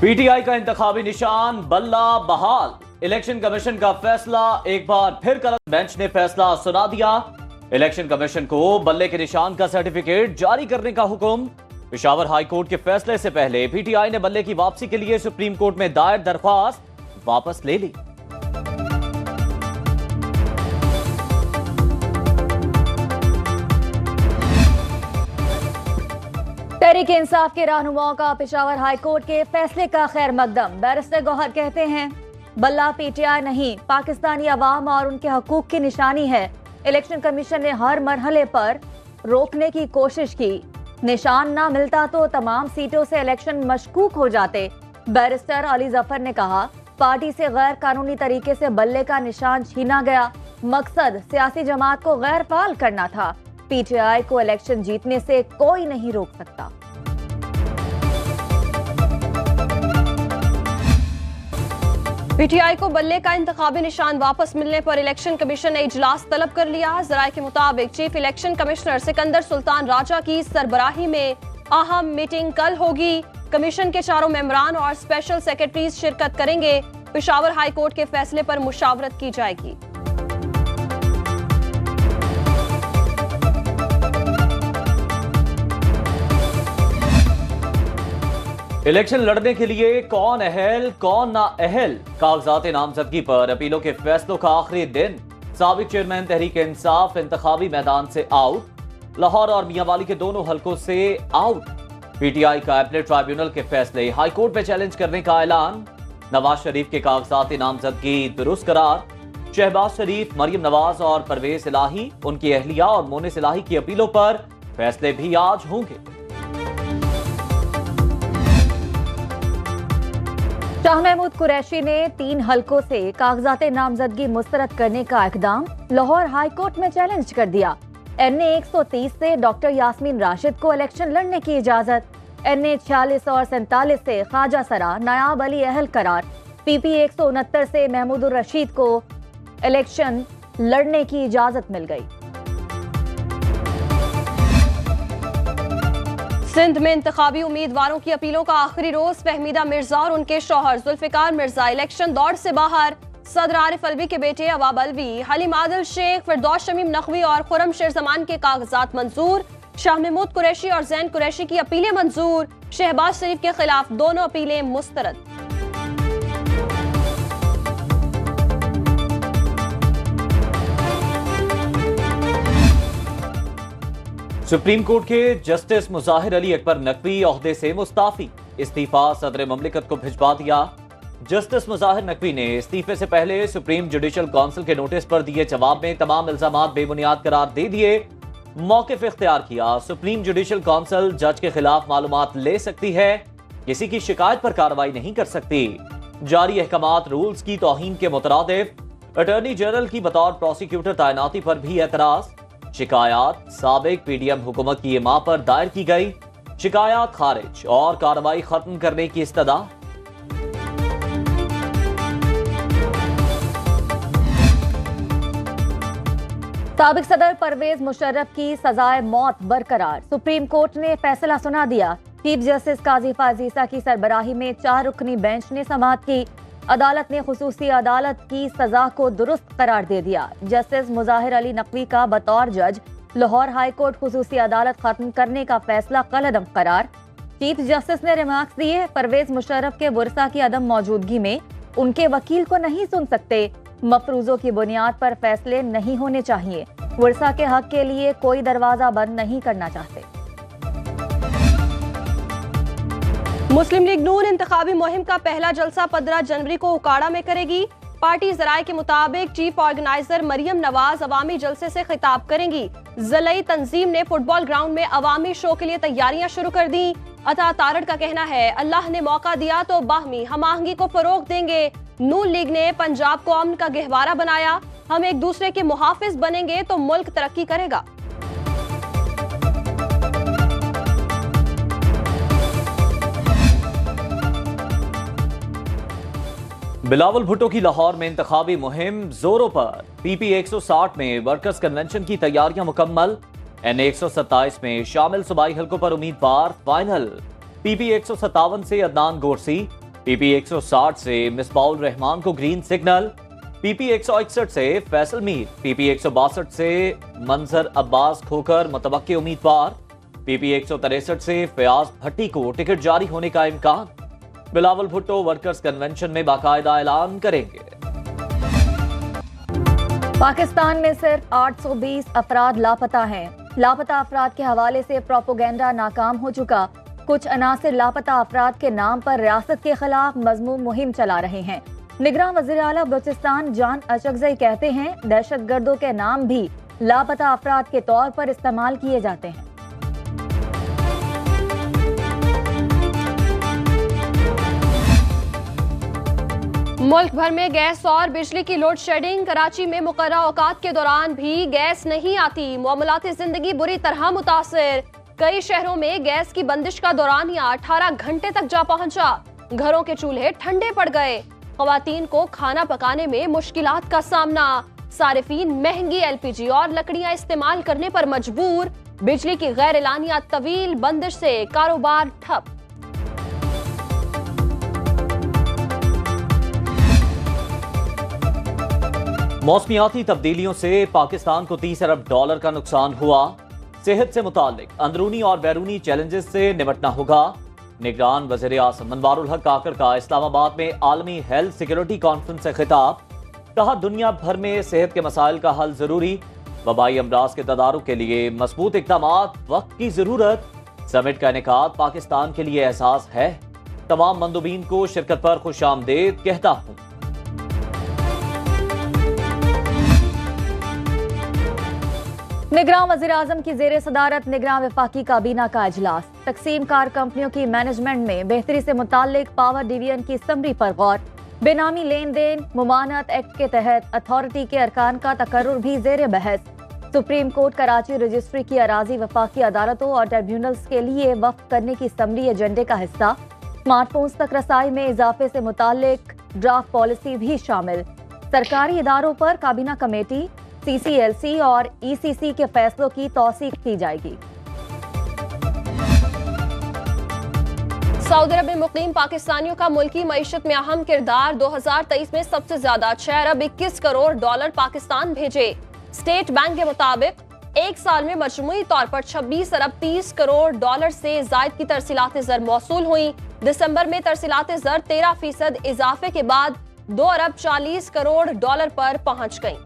PTI का इंतखाबी निशान बल्ला बहाल। इलेक्शन कमीशन का फैसला, एक बार फिर कल बेंच ने फैसला सुना दिया। इलेक्शन कमीशन को बल्ले के निशान का सर्टिफिकेट जारी करने का हुक्म। पेशावर हाई कोर्ट के फैसले से पहले पीटीआई ने बल्ले की वापसी के लिए सुप्रीम कोर्ट में दायर दरख्वास्त वापस ले ली। तहरीक इंसाफ के रहनुमाओं का पेशावर हाई कोर्ट के फैसले का खैर मकदम। बैरिस्टर गौहर कहते हैं, बल्ला पीटीआई नहीं, पाकिस्तानी अवाम और उनके हकूक की निशानी है। इलेक्शन कमीशन ने हर मरहले पर रोकने की कोशिश की, निशान ना मिलता तो तमाम सीटों से इलेक्शन मशकूक हो जाते। बैरिस्टर अली जफर ने कहा, पार्टी से गैर कानूनी तरीके से बल्ले का निशान छीना गया, मकसद सियासी जमात को गैर फाल करना था। पीटीआई को इलेक्शन जीतने से कोई नहीं रोक सकता। पीटीआई को बल्ले का इंतखाबी निशान वापस मिलने पर इलेक्शन कमीशन ने इजलास तलब कर लिया। जराये के मुताबिक chief election commissioner Sikandar Sultan Raja की सरबराही में अहम मीटिंग कल होगी। कमीशन के चारों मेंबरान और स्पेशल सेक्रेटरीज शिरकत करेंगे। पेशावर हाई कोर्ट के फैसले पर मुशावरत की जाएगी। इलेक्शन लड़ने के लिए कौन अहल कौन ना अहल, कागजात नामजदगी पर अपीलों के फैसलों का आखिरी दिन। साबिक चेयरमैन तहरीक इंसाफ इंतखाबी मैदान से आउट, लाहौर और मियांवाली के दोनों हलकों से आउट। पीटीआई का अपीलेट ट्राइब्यूनल के फैसले हाई कोर्ट में चैलेंज करने का ऐलान। नवाज शरीफ के कागजात नामजदगी दुरुस्त करार। शहबाज शरीफ, मरियम नवाज और परवेज इलाही, उनकी अहलिया और मोनिस इलाही की अपीलों पर फैसले भी आज होंगे। शाह महमूद कुरैशी ने 3 हलकों से कागजात नामजदगी मुस्तरद करने का इकदाम लाहौर हाई कोर्ट में चैलेंज कर दिया। NA 130 से डॉक्टर यास्मीन राशिद को इलेक्शन लड़ने की इजाजत। NA 46 और 47 से ख्वाजा सरा नायाब अली अहल करार। PP 169 से महमूदुर रशीद को इलेक्शन लड़ने की इजाजत मिल गई। सिंध में इंतखाबी उम्मीदवारों की अपीलों का आखिरी रोज। फहमीदा मिर्जा और उनके शौहर जुल्फिकार मिर्जा इलेक्शन दौड़ से बाहर। सदर आरिफ अलवी के बेटे अवाब अलवी, हलीम आदिल शेख, फिरदौस शमीम नकवी और खुरम शेर जमान के कागजात मंजूर। शाह महमूद कुरैशी और जैन कुरैशी की अपीलें मंजूर। शहबाज शरीफ के खिलाफ दोनों अपीलें मुस्तरद। सुप्रीम कोर्ट के जस्टिस मुजाहिर अली अकबर नकवी ओहदे से मुस्ताफी। इस्तीफा सदर ममलिकत को भिजवा दिया। जस्टिस मुजाहिर नकवी ने इस्तीफे से पहले सुप्रीम जुडिशल काउंसिल के नोटिस पर दिए जवाब में तमाम इल्जामात बेबुनियाद करार दे दिए। मौकिफ इख्तियार किया, सुप्रीम जुडिशल काउंसिल जज के खिलाफ मालूमात ले सकती है, किसी की शिकायत पर कार्रवाई नहीं कर सकती। जारी अहकामात रूल्स की तौहीन के मुतरादिफ। अटॉर्नी जनरल की बतौर प्रोसिक्यूटर तैनाती पर भी एतराज। शिकायत साबिक पीडीएम हुकूमत की इमा पर दायर की गई, शिकायत खारिज और कार्रवाई खत्म करने की इस्तदा। साबिक सदर परवेज मुशर्रफ की सजाए मौत बरकरार। सुप्रीम कोर्ट ने फैसला सुना दिया। चीफ जस्टिस काजी फाजीसा की सरबराही में 4 रुकनी बेंच ने समाअत की। अदालत ने खुसूसी अदालत की सजा को दुरुस्त करार दे दिया। जस्टिस मुजाहिर अली नकवी का बतौर जज लाहौर हाई कोर्ट खुसूसी अदालत खत्म करने का फैसला कलअदम करार। चीफ जस्टिस ने रिमार्क्स दिए, परवेज मुशर्रफ के वर्सा की अदम मौजूदगी में उनके वकील को नहीं सुन सकते। मफरूजों की बुनियाद पर फैसले नहीं होने चाहिए। वर्सा के हक के लिए कोई दरवाजा बंद नहीं करना चाहते। मुस्लिम लीग नून इंतखाबी मुहिम का पहला जलसा 15 जनवरी को उकाड़ा में करेगी। पार्टी जराये के मुताबिक चीफ ऑर्गेनाइजर मरियम नवाज अवामी जलसे से खिताब करेंगी। ज़लई तंजीम ने फुटबॉल ग्राउंड में अवामी शो के लिए तैयारियां शुरू कर दी। अता तारड़ का कहना है, अल्लाह ने मौका दिया तो बाहमी हम आहंगी को फरोग देंगे। नून लीग ने पंजाब को अमन का गहवारा बनाया। हम एक दूसरे के मुहाफिज बनेंगे तो मुल्क तरक्की करेगा। बिलावल भुट्टो की लाहौर में इंतखाबी मुहिम जोरों पर। PP 160 में वर्कर्स कन्वेंशन की तैयारियां मुकम्मल। NA 127 में शामिल सूबाई हलकों पर उम्मीदवार फाइनल। PP 157 से अदनान गोरसी, पीपी 160 से मिसबाउल रहमान को ग्रीन सिग्नल, पीपी 161 से फैसल मीर, पीपी 162 से मंजर अब्बास खोकर मुतवक्के उम्मीदवार, पीपी 163 से फयाज भट्टी को टिकट जारी होने का इम्कान। बिलावल भुट्टो वर्कर्स कन्वेंशन में बाकायदा ऐलान करेंगे। पाकिस्तान में सिर्फ 820 अफराद लापता हैं। लापता अफराद के हवाले से प्रोपोगेंडा नाकाम हो चुका। कुछ अनासिर लापता अफराद के नाम पर रियासत के खिलाफ मजमूम मुहिम चला रहे हैं। निगरान वज़ीर आला बलूचिस्तान जान अशरगज़ई कहते हैं दहशतगर्दों के नाम भी लापता अफराद के तौर पर इस्तेमाल किए जाते हैं। मुल्क भर में गैस और बिजली की लोड शेडिंग। कराची में मुकर्रर औकात के दौरान भी गैस नहीं आती। मामूलाती जिंदगी बुरी तरह मुतासिर। कई शहरों में गैस की बंदिश का दौरानिया 18 घंटे तक जा पहुंचा। घरों के चूल्हे ठंडे पड़ गए। ख्वातीन को खाना पकाने में मुश्किलात का सामना। सारिफीन महंगी एलपीजी और लकड़ियां इस्तेमाल करने पर मजबूर। बिजली की गैर एलानिया तवील बंदिश से कारोबार ठप। मौसमियाती तब्दीलियों से पाकिस्तान को 30 अरब डॉलर का नुकसान हुआ। सेहत से मुताल्लिक अंदरूनी और बैरूनी चैलेंजेस से निपटना होगा। निगरान वज़ीर आज़म मनवारुल हक काकर का इस्लामाबाद में आलमी हेल्थ सिक्योरिटी कॉन्फ्रेंस से खिताब। कहा दुनिया भर में सेहत के मसाइल का हल जरूरी। वबाई अमराज के तदारुक के लिए मजबूत इक़दामात वक्त की जरूरत। समिट का इनेकाद पाकिस्तान के लिए एहसास है। तमाम मंदुबीन को शिरकत पर खुशामदीद कहता हूँ। निगरान वज़ीर आज़म की ज़ेरे सदारत निगरान वफाकी काबीना का इजलास। तकसीम कार कंपनियों की मैनेजमेंट में बेहतरी से मुताल्लिक पावर डिवीजन की समरी पर गौर। बेनामी लेन देन मुमानत एक्ट के तहत अथॉरिटी के अरकान का तकर्रुर भी ज़ेरे बहस। सुप्रीम कोर्ट कराची रजिस्ट्री की अराजी वफाकी अदालतों और ट्रिब्यूनल्स के लिए वक्फ करने की समरी एजेंडे का हिस्सा। स्मार्टफोन्स तक रसाई में इजाफे से मुताल्लिक ड्राफ्ट पॉलिसी भी शामिल। सरकारी इदारों पर काबीना कमेटी, CCLC और ECC के फैसलों की तौसीक की जाएगी। सऊदी अरब में मुकीम पाकिस्तानियों का मुल्की मईशत में अहम किरदार। 2023 में सबसे ज्यादा 6 अरब 21 करोड़ डॉलर पाकिस्तान भेजे। स्टेट बैंक के मुताबिक एक साल में मजमूई तौर पर 26 अरब 30 करोड़ डॉलर से जायद की तरसीलात ज़र मौसूल हुई। दिसंबर में तरसीलात ज़र 13% इजाफे के बाद 2 अरब 40 करोड़ डॉलर पर पहुंच गई।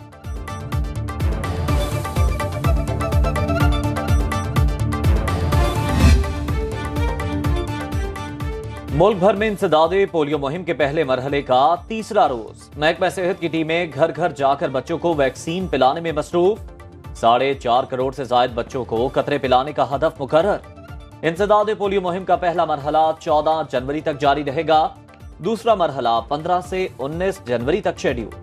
मुल्क भर में इंसदादे पोलियो मुहिम के पहले मरहले का तीसरा रोज। महकमा सेहत की टीमें घर घर जाकर बच्चों को वैक्सीन पिलाने में मसरूफ। 4.5 करोड़ से जायद बच्चों को कतरे पिलाने का हदफ मुकर्रर। इंसदादे पोलियो मुहिम का पहला मरहला 14 जनवरी तक जारी रहेगा। दूसरा मरहला 15 से 19 जनवरी तक शेड्यूल।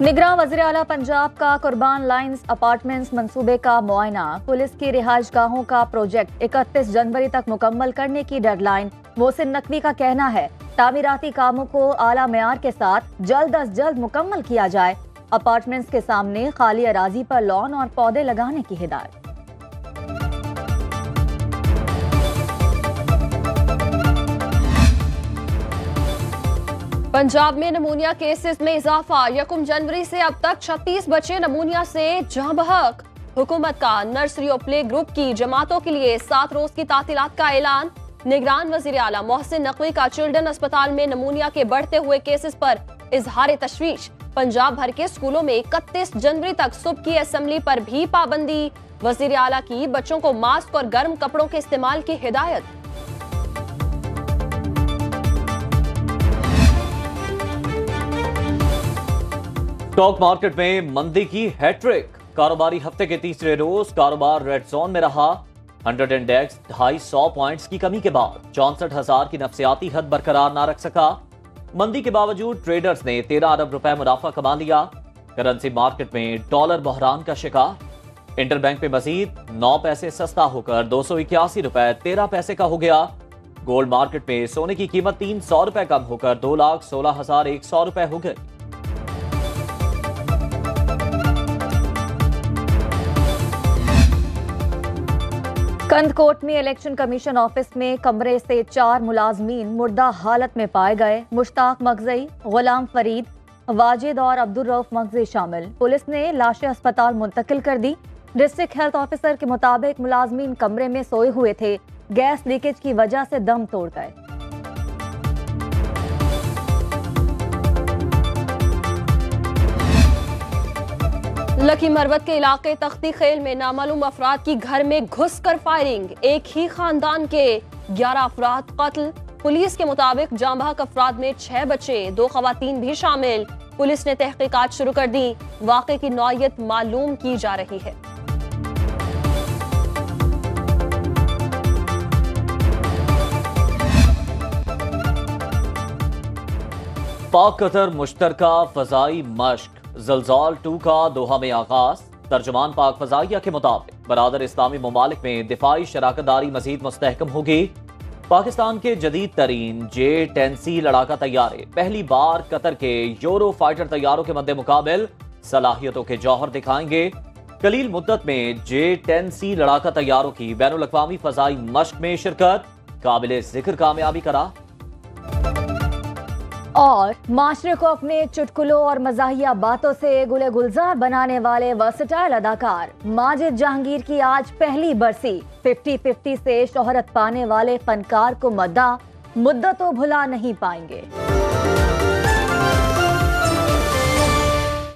निगरान वज़ीर आला पंजाब का कुर्बान लाइन्स अपार्टमेंट्स मंसूबे का मुआयना। पुलिस की रिहाइश गाहों का प्रोजेक्ट 31 जनवरी तक मुकम्मल करने की डेडलाइन। मोहसिन नकवी का कहना है तामीराती कामों को आला मेयार के साथ जल्द अज जल्द मुकम्मल किया जाए। अपार्टमेंट्स के सामने खाली अराजी पर लॉन और पौधे लगाने की हिदायत। पंजाब में नमूनिया केसेस में इजाफा। 1 जनवरी से अब तक 36 बच्चे नमूनिया से जाँ बहक। हुकूमत का नर्सरी और प्ले ग्रुप की जमातों के लिए 7 रोज की तातीलात का ऐलान। निगरान वज़ीर आला मोहसिन नकवी का चिल्ड्रन अस्पताल में नमूनिया के बढ़ते हुए केसेस पर इजहार तशवीश। पंजाब भर के स्कूलों में 31 जनवरी तक सुबह की असेंबली पर भी पाबंदी। वज़ीर आला की बच्चों को मास्क और गर्म कपड़ों के इस्तेमाल की हिदायत। स्टॉक मार्केट में मंदी की हैट्रिक। कारोबारी हफ्ते के तीसरे रोज कारोबार रेड जोन में रहा। 100 इंडेक्स 250 पॉइंट्स की कमी के बाद 64,000 की नफसियाती हद बरकरार ना रख सका। मंदी के बावजूद ट्रेडर्स ने 13 अरब रुपए मुनाफा कमा लिया। करेंसी मार्केट में डॉलर बहरान का शिकार। इंटरबैंक पे मजीद 9 पैसे सस्ता होकर 281 रुपए 13 पैसे का हो गया। गोल्ड मार्केट में सोने की कीमत 300 रुपए कम होकर 2,16,100 रुपए हो गई। कंदकोट में इलेक्शन कमीशन ऑफिस में कमरे से 4 मुलाजमीन मुर्दा हालत में पाए गए। मुश्ताक मगजई, गुलाम फरीद, वाजिद और अब्दुल रऊफ मगजई शामिल। पुलिस ने लाशें अस्पताल मुंतकिल कर दी। डिस्ट्रिक्ट हेल्थ ऑफिसर के मुताबिक मुलाजमीन कमरे में सोए हुए थे, गैस लीकेज की वजह से दम तोड़ गए। लकी मरवत के इलाके तख्ती खेल में नामालूम अफराद की घर में घुसकर फायरिंग। एक ही खानदान के 11 अफराद कत्ल। पुलिस के मुताबिक जांबाक अफराद में 6 बच्चे, 2 खवातीन भी शामिल। पुलिस ने तहकीकात शुरू कर दी। वाक़े की नौयत मालूम की जा रही है। पाक कतर मुश्तरका फजाई मश्क ज़लज़ाल 2 का दोहा में आगाज। तर्जुमान पाक फजाइया के मुताबिक बरादर इस्लामी ममालिक में दिफाई शराकतदारी मजीद मुस्तहकम होगी। पाकिस्तान के जदीद तरीन J-10C लड़ाका तैयारे पहली बार कतर के यूरो फाइटर तैयारों के मद्दे मुकाबिल सलाहियतों के जौहर दिखाएंगे। कलील मुद्दत में J-10C लड़ाका तैयारों की बैनुल अक़वामी फजाई मश्क में शिरकत काबिल जिक्र कामयाबी करा। और माशरे को अपने चुटकुलों और मज़ाहिया बातों से गुले गुलजार बनाने वाले वर्सटाइल अदाकार माजिद जहांगीर की आज पहली बरसी। 50-50 से शोहरत पाने वाले फनकार को मद्दा मुद्दतों भुला नहीं पाएंगे।